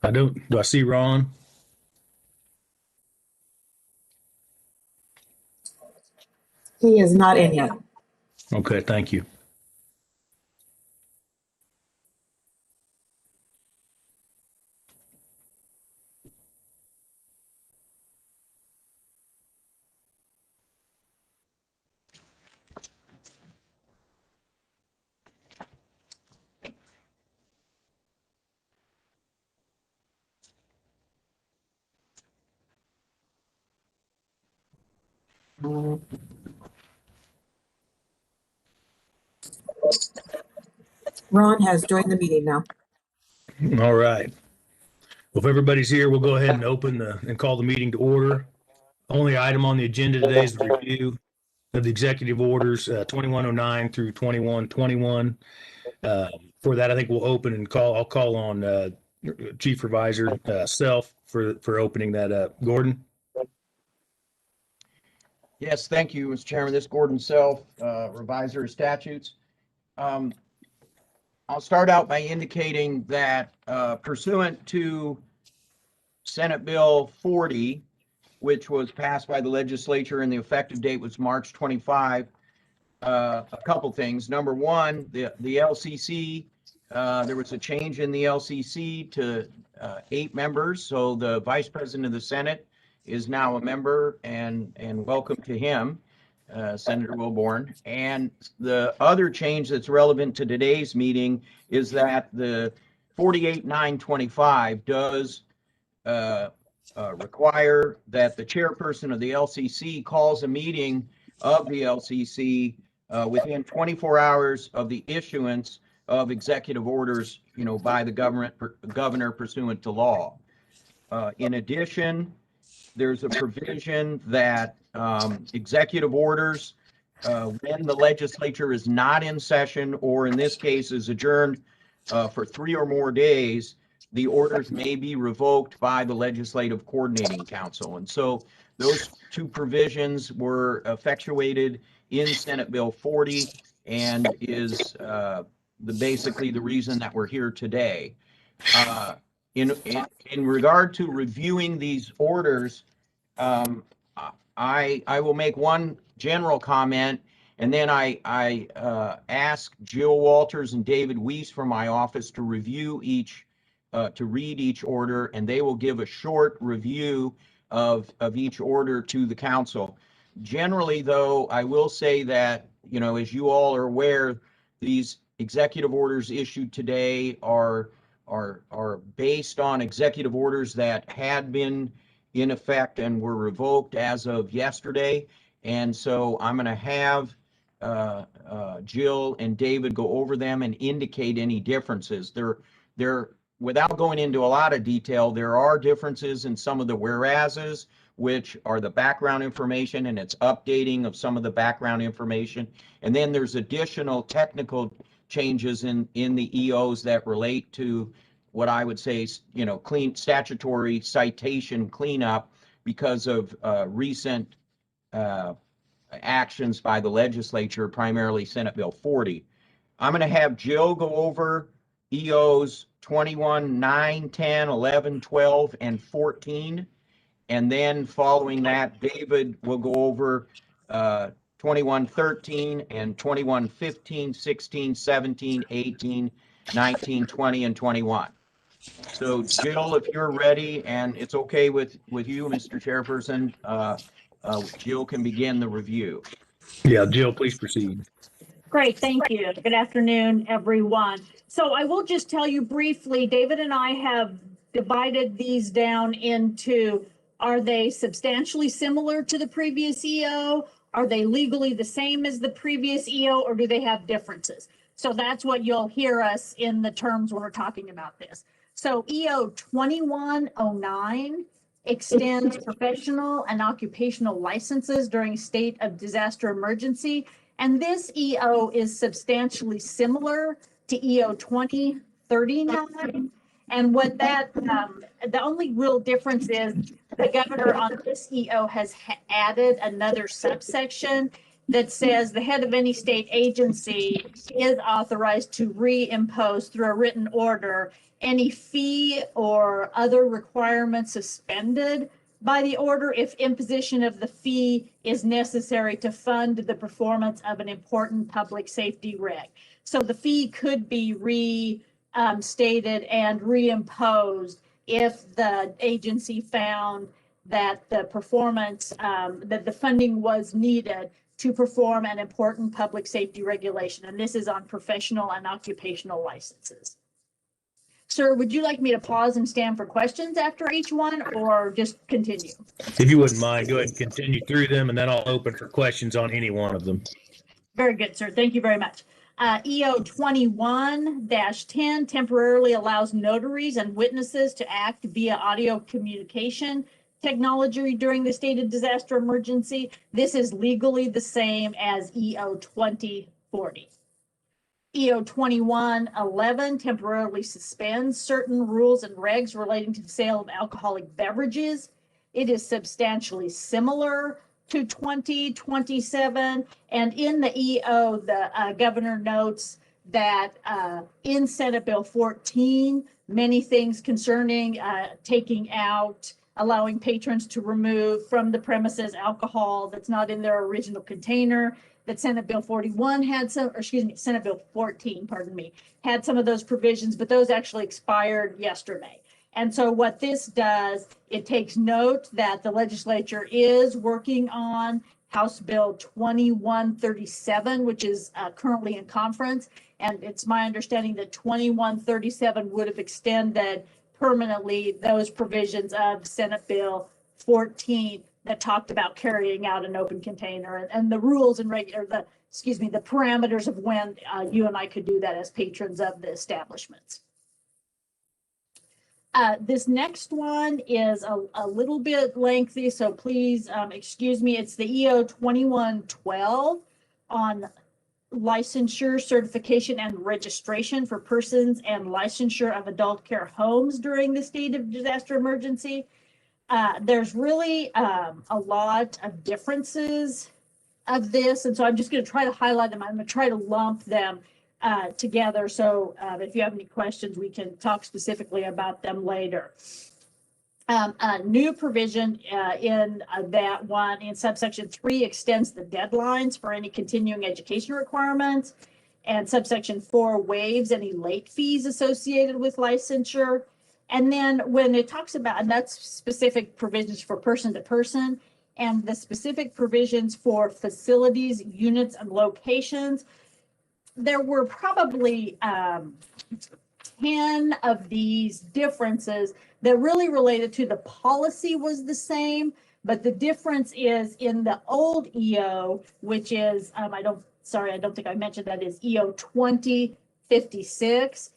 I don't. Do I see Ron? He is not in yet. Okay, thank you. Ron has joined the meeting now. All right. Well, if everybody's here, we'll go ahead and open and call the meeting to order. Only item on the agenda today is the review of the executive orders 2109 through 2121. For that, I think we'll open and call. I'll call on Chief Revisor Self for opening that up. Gordon. Yes, thank you, Mr. Chairman. This is Gordon Self, Revisor of Statutes. I'll start out by indicating that pursuant to Senate Bill 40, which was passed by the legislature and the effective date was March 25, a couple things. Number one, the LCC, there was a change in the LCC to 8 members. So the Vice President of the Senate is now a member, and welcome to him, Senator Wilborn. And the other change that's relevant to today's meeting is that the 48-925 does require that the chairperson of the LCC calls a meeting of the LCC within 24 hours of the issuance of executive orders, by the governor pursuant to law. In addition, there's a provision that executive orders, when the legislature is not in session, or in this case is adjourned for 3 or more days, the orders may be revoked by the Legislative Coordinating Council. And so those 2 provisions were effectuated in Senate Bill 40 and is basically the reason that we're here today. In regard to reviewing these orders, I will make one general comment, and then I ask Jill Walters and David Weiss from my office to review to read each order, and they will give a short review of each order to the council. Generally, though, I will say that, as you all are aware, these executive orders issued today are based on executive orders that had been in effect and were revoked as of yesterday. And so I'm going to have Jill and David go over them and indicate any differences. Without going into a lot of detail, there are differences in some of the whereases, which are the background information, and it's updating of some of the background information. And then there's additional technical changes in the EOs that relate to what I would say is, clean statutory citation cleanup because of recent actions by the legislature, primarily Senate Bill 40. I'm going to have Jill go over EOs 21, 9, 10, 11, 12, and 14. And then following that, David will go over 21, 13, and 21, 15, 16, 17, 18, 19, 20, and 21. So Jill, if you're ready, and it's okay with you, Mr. Chairperson, Jill can begin the review. Yeah, Jill, please proceed. Great, thank you. Good afternoon, everyone. So I will just tell you briefly, David and I have divided these down into, are they substantially similar to the previous EO? Are they legally the same as the previous EO, or do they have differences? So that's what you'll hear us in the terms when we're talking about this. So EO 2109 extends professional and occupational licenses during a state of disaster emergency. And this EO is substantially similar to EO 2039. And what that, the only real difference is the governor on this EO has added another subsection. that says the head of any state agency is authorized to reimpose through a written order any fee or other requirement suspended by the order if imposition of the fee is necessary to fund the performance of an important public safety rig. So the fee could be restated and reimposed if the agency found that the performance, that the funding was needed to perform an important public safety regulation. And this is on professional and occupational licenses. Sir, would you like me to pause and stand for questions after each one, or just continue? If you wouldn't mind, go ahead and continue through them, and then I'll open for questions on any one of them. Very good, sir. Thank you very much. EO 21-10 temporarily allows notaries and witnesses to act via audio communication technology during the state of disaster emergency. This is legally the same as EO 2040. EO 21-11 temporarily suspends certain rules and regs relating to the sale of alcoholic beverages. It is substantially similar to 2027. And in the EO, the governor notes that in Senate Bill 14, many things concerning taking out, allowing patrons to remove from the premises alcohol that's not in their original container, that Senate Bill 41 had some, or excuse me, Senate Bill 14, pardon me, had some of those provisions, but those actually expired yesterday. And so what this does, it takes note that the legislature is working on House Bill 2137, which is currently in conference. And it's my understanding that 2137 would have extended permanently those provisions of Senate Bill 14 that talked about carrying out an open container and the rules and the parameters of when you and I could do that as patrons of the establishments. This next one is a little bit lengthy, so please excuse me. It's the EO 2112 on licensure, certification, and registration for persons and licensure of adult care homes during the state of disaster emergency. There's really a lot of differences of this, and so I'm just going to try to highlight them. I'm going to try to lump them together. So if you have any questions, we can talk specifically about them later. A new provision in that one in subsection 3 extends the deadlines for any continuing education requirements, and subsection 4 waives any late fees associated with licensure. And then when it talks about, and that's specific provisions for person to person, and the specific provisions for facilities, units, and locations, there were probably 10 of these differences that really related to the policy was the same, but the difference is in the old EO, which is, I don't think I mentioned that, is EO 2056.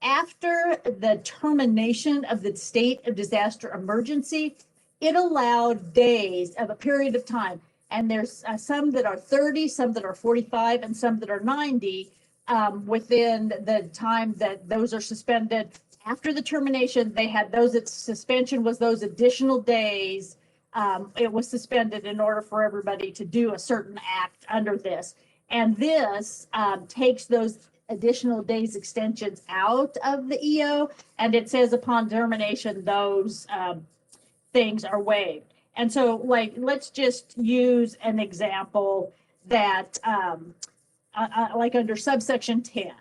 After the termination of the state of disaster emergency, it allowed days of a period of time. And there's some that are 30, some that are 45, and some that are 90 within the time that those are suspended. After the termination, they had those, its suspension was those additional days. It was suspended in order for everybody to do a certain act under this. And this takes those additional days extensions out of the EO, and it says upon termination, those things are waived. And so, like, let's just use an example that, like under subsection 10,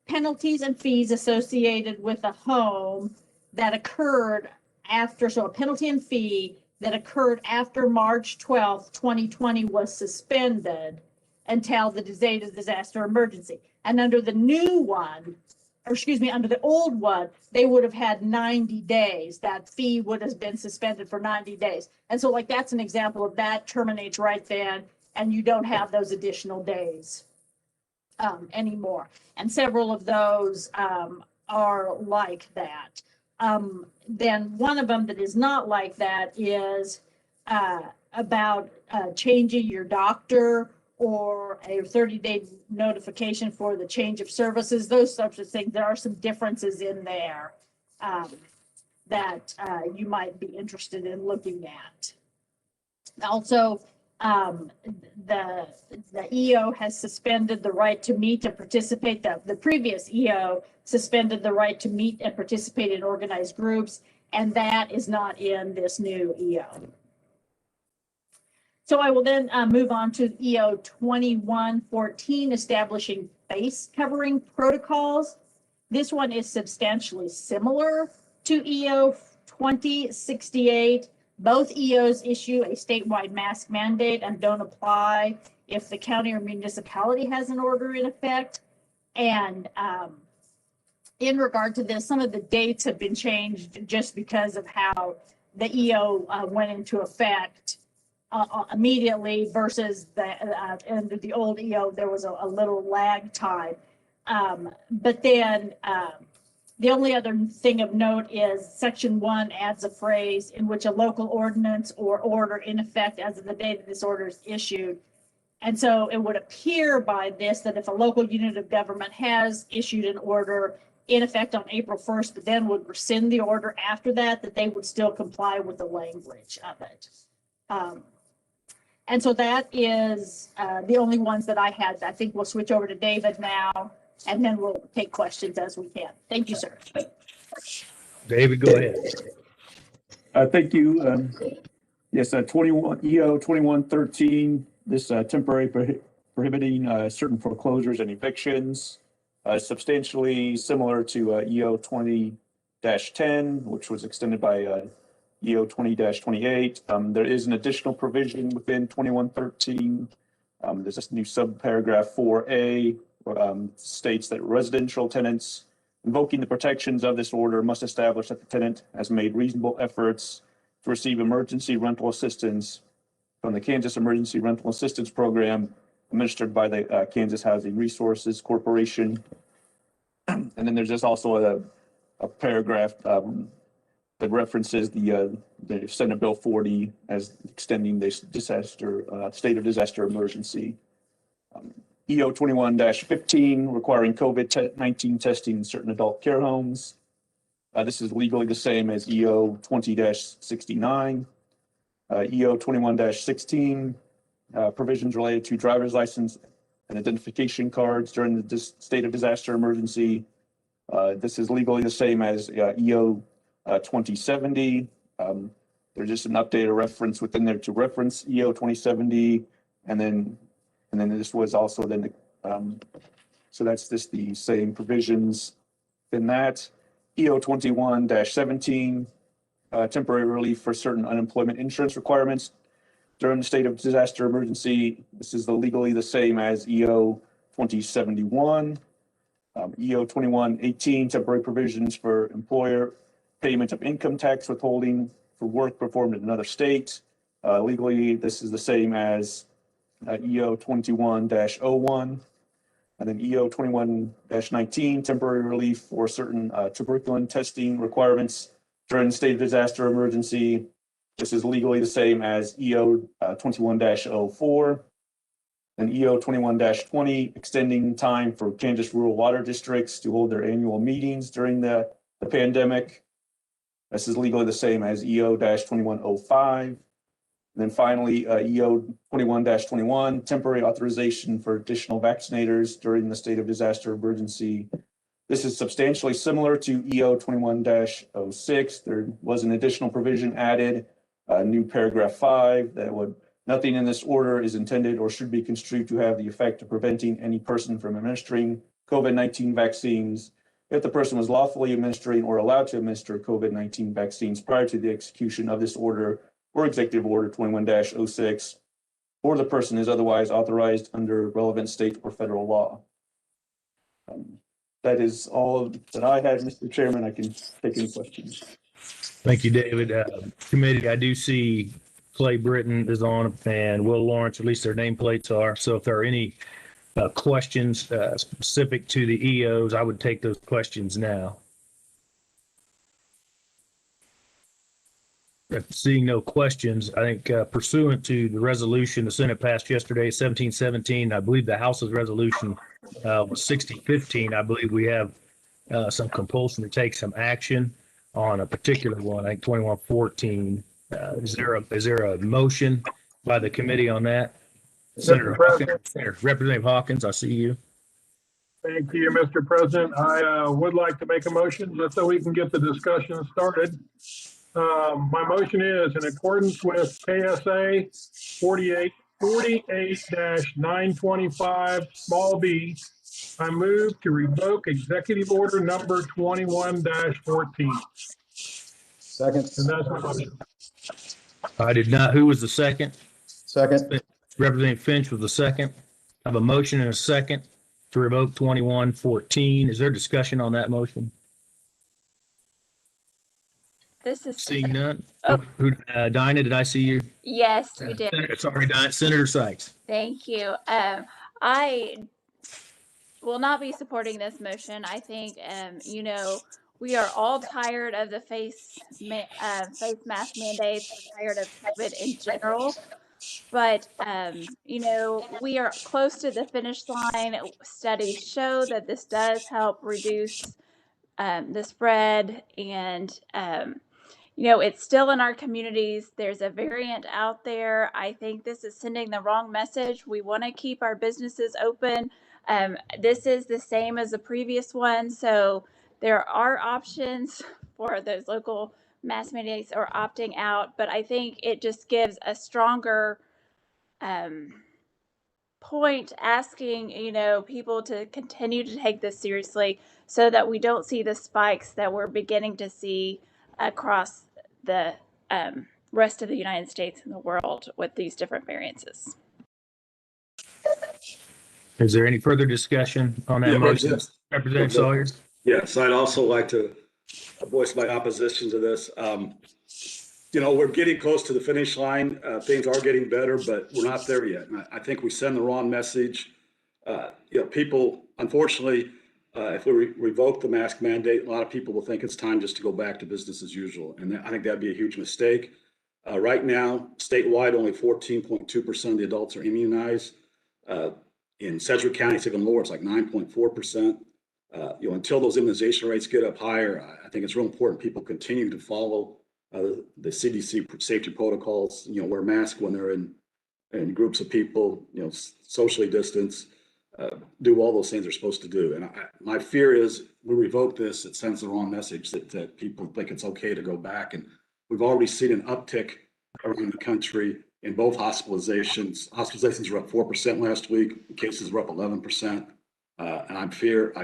penalties and fees associated with a home that occurred after, so a penalty and fee that occurred after March 12th, 2020 was suspended until the date of disaster emergency. And under the new one, or excuse me, under the old one, they would have had 90 days. That fee would have been suspended for 90 days. And so, like, that's an example of that terminates right then, and you don't have those additional days anymore. And several of those are like that. Then one of them that is not like that is about changing your doctor or a 30-day notification for the change of services, those sorts of things. There are some differences in there that you might be interested in looking at. Also, The EO has suspended the right to meet and participate. The previous EO suspended the right to meet and participate in organized groups, and that is not in this new EO. So I will then move on to EO 2114, establishing face covering protocols. This one is substantially similar to EO 2068. Both EOs issue a statewide mask mandate and don't apply if the county or municipality has an order in effect. And in regard to this, some of the dates have been changed just because of how the EO went into effect immediately versus under the old EO, there was a little lag time. But then the only other thing of note is section 1 adds a phrase in which a local ordinance or order in effect as of the date that this order is issued. And so it would appear by this that if a local unit of government has issued an order in effect on April 1st, but then would rescind the order after that, that they would still comply with the language of it. And so that is the only ones that I had. I think we'll switch over to David now, and then we'll take questions as we can. Thank you, sir. David, go ahead. Thank you. Yes, 21 EO 2113. This temporary prohibiting certain foreclosures and evictions, substantially similar to EO 20-10, which was extended by EO 20-28. There is an additional provision within 2113. There's this new subparagraph 4A, states that residential tenants invoking the protections of this order must establish that the tenant has made reasonable efforts to receive emergency rental assistance from the Kansas Emergency Rental Assistance Program administered by the Kansas Housing Resources Corporation. And then there's just also a paragraph that references the Senate Bill 40 as extending this state of disaster emergency. EO 21-15 requiring COVID-19 testing in certain adult care homes. This is legally the same as EO 20-69. EO 21-16 provisions related to driver's license and identification cards during the state of disaster emergency. This is legally the same as EO 2070. There's just an updated reference within there to reference EO 2070, and then this was also then so that's just the same provisions in that. EO 21-17, temporary relief for certain unemployment insurance requirements during the state of disaster emergency. This is legally the same as EO 2071. EO 21-18, temporary provisions for employer payment of income tax withholding for work performed in another state. Legally, this is the same as EO 21-01. And then EO 21-19, temporary relief for certain tuberculin testing requirements during the state of disaster emergency. This is legally the same as EO 21-04. And EO 21-20, extending time for Kansas rural water districts to hold their annual meetings during the pandemic. This is legally the same as EO-2105. And then finally, EO 21-21, temporary authorization for additional vaccinators during the state of disaster emergency. This is substantially similar to EO 21-06. There was an additional provision added, new paragraph 5, that would, nothing in this order is intended or should be construed to have the effect of preventing any person from administering COVID-19 vaccines if the person was lawfully administering or allowed to administer COVID-19 vaccines prior to the execution of this order or Executive Order 21-06, or the person is otherwise authorized under relevant state or federal law. That is all that I had, Mr. Chairman. I can take any questions. Thank you, David. Committee, I do see Clay Britton is on and Will Lawrence, at least their nameplates are. So if there are any questions specific to the EOs, I would take those questions now. Seeing no questions, I think pursuant to the resolution the Senate passed yesterday, 1717, I believe the House's resolution was 6015. I believe we have some compulsion to take some action on a particular one, I think 2114. Is there a motion by the committee on that. Mr. President. Representative Hawkins, I see you. Thank you, Mr. President. I would like to make a motion just so we can get the discussion started. My motion is in accordance with KSA 48-925 small b, I move to revoke executive order number 21-14. Second. And that's my motion. I did not. Who was the second? Second. Representative Finch was the second. I have a motion and a second to revoke 21-14. Is there discussion on that motion? This is, Seeing none. Oh. Dinah, did I see you? yes, you did. Sorry, Dinah. Senator Sykes. Thank you. I will not be supporting this motion. I think, we are all tired of the face mask mandates. We're tired of COVID in general. But, we are close to the finish line. Studies show that this does help reduce the spread, and it's still in our communities. There's a variant out there. I think this is sending the wrong message. We want to keep our businesses open. This is the same as the previous one, so there are options for those local mask mandates or opting out, but I think it just gives a stronger point asking, people to continue to take this seriously so that we don't see the spikes that we're beginning to see across the rest of the United States and the world with these different variances. Is there any further discussion on that motion? Representative Sawyer? Yes, I'd also like to voice my opposition to this. We're getting close to the finish line. Things are getting better, but we're not there yet. And I think we send the wrong message. People, unfortunately, if we revoke the mask mandate, a lot of people will think it's time just to go back to business as usual. And I think that'd be a huge mistake. Right now, statewide, only 14.2% of the adults are immunized. In Sedgwick County, it's even lower. It's like 9.4%. Until those immunization rates get up higher, I think it's real important people continue to follow the CDC safety protocols. Wear masks when they're in groups of people. Socially distance. Do all those things they're supposed to do. And my fear is we revoke this, it sends the wrong message that people think it's okay to go back. And we've already seen an uptick around the country in both hospitalizations. Hospitalizations were up 4% last week. Cases were up 11%. And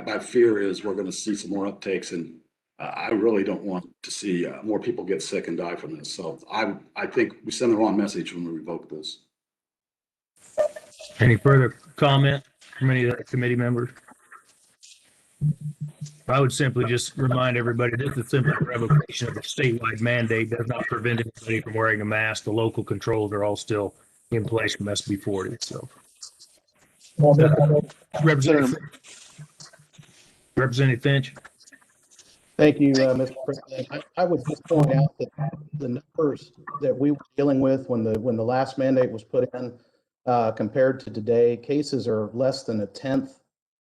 my fear is we're going to see some more uptakes, and I really don't want to see more people get sick and die from this. So I think we send the wrong message when we revoke this. Any further comment from any of the committee members? I would simply just remind everybody, this is simply a revocation of the statewide mandate. Does not prevent anybody from wearing a mask. The local controls are all still in place from SB 40. So, Representative Finch. Thank you, Mr. President. I would just point out that the numbers that we were dealing with when the last mandate was put in compared to today, cases are less than a tenth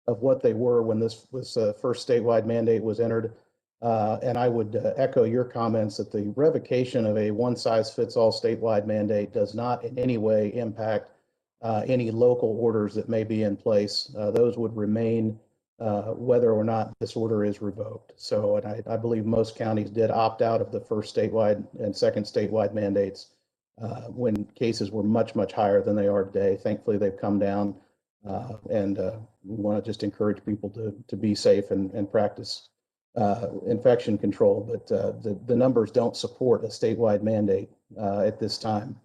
of what they were when this first statewide mandate was entered. And I would echo your comments that the revocation of a one-size-fits-all statewide mandate does not in any way impact any local orders that may be in place. Those would remain whether or not this order is revoked. So, and I believe most counties did opt out of the first statewide and second statewide mandates when cases were much, much higher than they are today. Thankfully, they've come down, and we want to just encourage people to be safe and practice infection control. But the numbers don't support a statewide mandate at this time.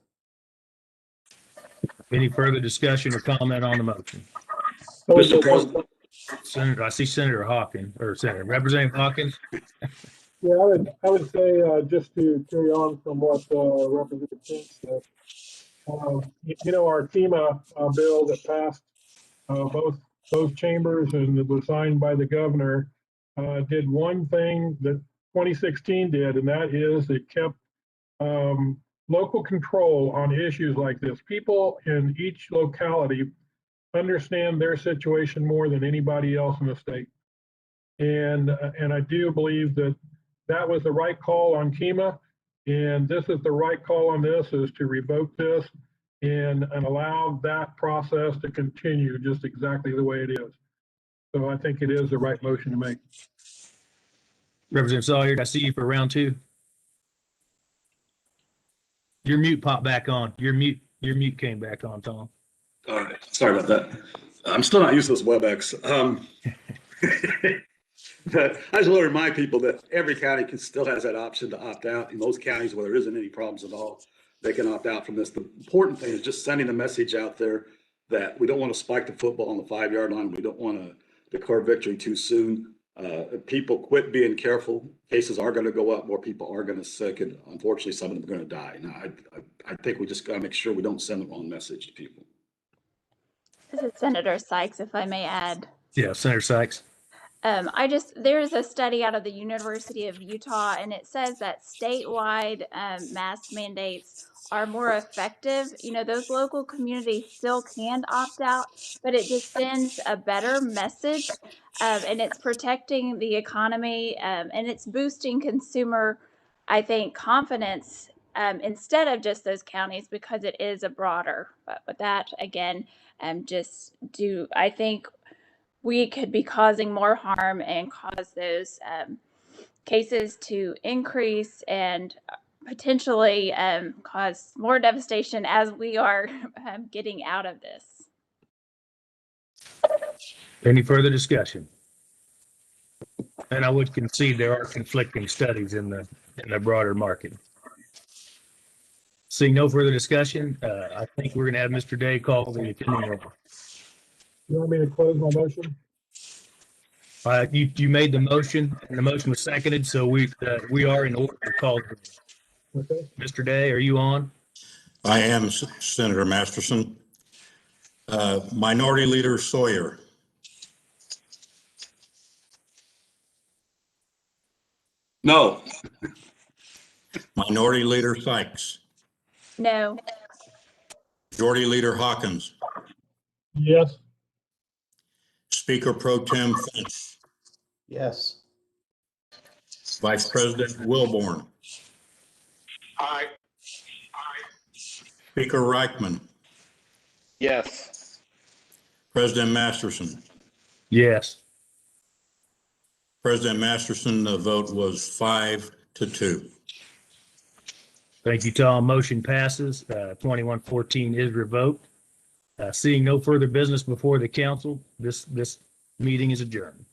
Any further discussion or comment on the motion? Mr. President. Senator, I see Senator Hawkins, or Senator Representative Hawkins. Yeah, I would say just to carry on from what Representative Finch said, our FEMA bill that passed both chambers and it was signed by the governor did one thing that 2016 did, and that is it kept local control on issues like this. People in each locality understand their situation more than anybody else in the state. And I do believe that was the right call on KEMA, and this is the right call on this, is to revoke this and allow that process to continue just exactly the way it is. So I think it is the right motion to make. Representative Sawyer, I see you for round two. Your mute popped back on. Your mute came back on, Tom. All right, sorry about that. I'm still not used to this WebEx. But I just want to remind people that every county still has that option to opt out. In those counties where there isn't any problems at all, they can opt out from this. The important thing is just sending the message out there that we don't want to spike the football on the 5-yard line. We don't want to declare victory too soon. People quit being careful. Cases are going to go up. More people are going to sick, and unfortunately, some of them are going to die. Now, I think we just got to make sure we don't send the wrong message to people. This is Senator Sykes, if I may add. Yeah, Senator Sykes. There's a study out of the University of Utah, and it says that statewide mask mandates are more effective. You know, those local communities still can opt out, but it just sends a better message, and it's protecting the economy, and it's boosting consumer, I think, confidence instead of just those counties, because it is a broader. But with that, again, I think we could be causing more harm and cause those cases to increase and potentially cause more devastation as we are getting out of this. Any further discussion? And I would concede there are conflicting studies in the broader market. Seeing no further discussion, I think we're going to have Mr. Day call the attending roll. You want me to close my motion? You made the motion, and the motion was seconded, so we are in order to call. Okay. Mr. Day, are you on? I am, Senator Masterson. Minority Leader Sawyer. No. Minority Leader Sykes. No. Majority Leader Hawkins. Yes. Speaker Pro Tem Finch. Yes. Vice President Wilborn. Aye. Speaker Reichman. Yes. President Masterson. Yes. President Masterson, the vote was 5-2. Thank you, Tom. Motion passes. 2114 is revoked. Seeing no further business before the council, this meeting is adjourned.